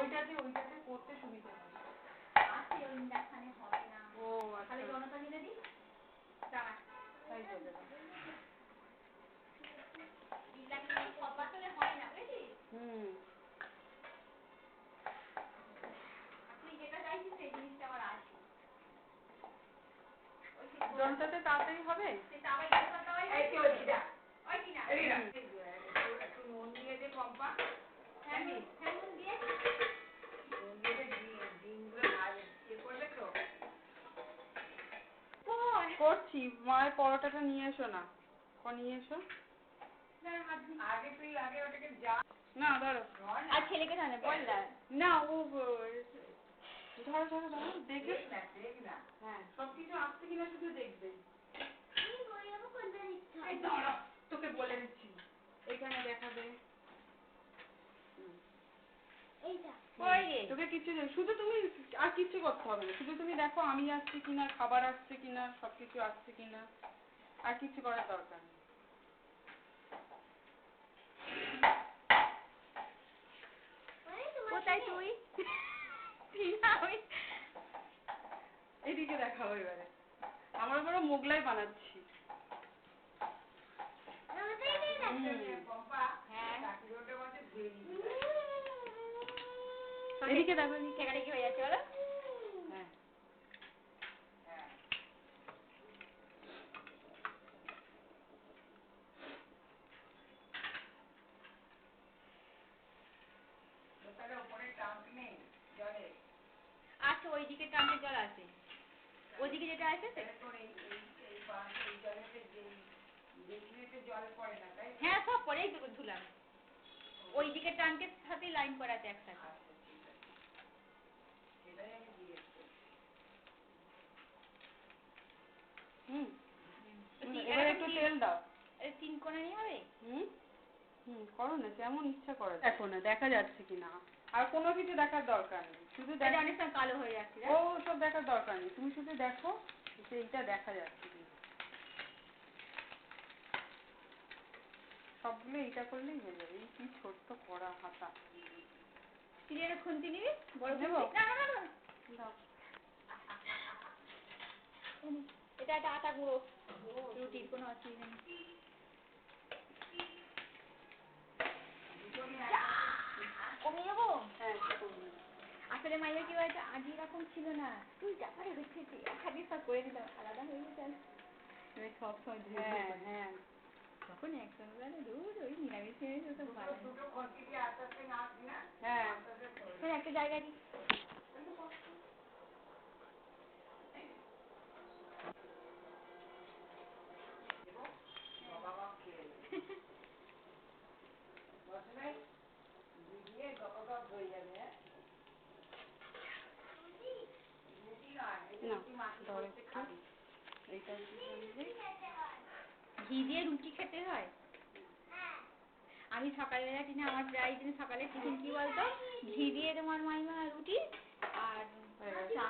ওইটাতে করতে সুবিধা হয়। আছে ওই ইন্ডাকশনে হবে না। ও আচ্ছা। তাহলে জনতা দিলে দি দাঁড়া তাই তো দেবো। ইন্ডাকশনে সব বাতলে হয় না বুঝেছিস? তুই যেটা চাইছিস সেই জিনিসটা আমার আছে। জনতাতে তাড়াতাড়ি হবে? সেটা আবার জনতা দেওয়াই এই তো ওই কিনা একটু নুন দিয়ে দে কম্পা। হ্যাঁ নুন দিয়ে ডিমগুলো করবে তো? করছি। মায়ের পরোটাটা নিয়ে এসো না। নিয়ে এসো। আগে ওটাকে না ধরো। আর ছেলেকে জানে বল না ও ধরো দেখে না। হ্যাঁ সবকিছু আসছে কিনা শুধু দেখবে। তোকে বলে দিচ্ছি এইখানে দেখাবে। তোকে কিছু শুধু তুমি আর কিছু করতে হবে না, শুধু তুমি দেখো আমি আসছি কিনা, খাবার আসছে কিনা, সবকিছু আসছে কিনা, আর কিছু করার দরকার নেই। কোথায় তুই? এদিকে দেখাবো এবারে। আমরা বড় মোগলাই বানাচ্ছি। এদিকে দেখো ঠেকাঠেকি হয়ে যাচ্ছে বলো? হ্যাঁ আচ্ছা ওইদিকে ট্যাঙ্কের জল আছে, ওইদিকে যেটা আছে হ্যাঁ সব পরেই তো ধুলাম। ওইদিকে ট্যাঙ্কের সাথে লাইন করা আছে একসাথে। এবার একটু তেল দাও। 3 কোণা নিয়ে হবে? করো না যেমন ইচ্ছা করো। দেখো না দেখা যাচ্ছে কিনা, আর কোনো কিছু দেখার দরকার নেই, শুধু এটা অনেক সময় কালো হয়ে যাচ্ছে। ও সব দেখার দরকার নেই, তুমি শুধু দেখো যে এইটা দেখা যাচ্ছে কিনা। সবগুলো এইটা করলেই হয়ে যাবে। এই কি ছোট্ট কড়া হাতা। তুই একটা খুন্তি নিবি বড় নেবো? না এটা একটা আটা গুঁড়ো রুটির কোনো অসুবিধা নেই। কমিয়ে দেবো? আসলে মাইয়া কি বলছে আজ এরকম ছিল না, তুই ব্যাপারে হচ্ছে একসাথে সব করে দিতাম আলাদা হয়ে যেত। সব সময় হ্যাঁ তখন একসঙ্গে ওই নিরামিষ একটা জায়গায় ঘি দিয়ে রুটি খেতে হয়। আমি সকালবেলা টিনে আমার প্রায় দিন সকালে টিফিন কি বলতো ঘি দিয়ে তোমার মাইমা রুটি আর চা।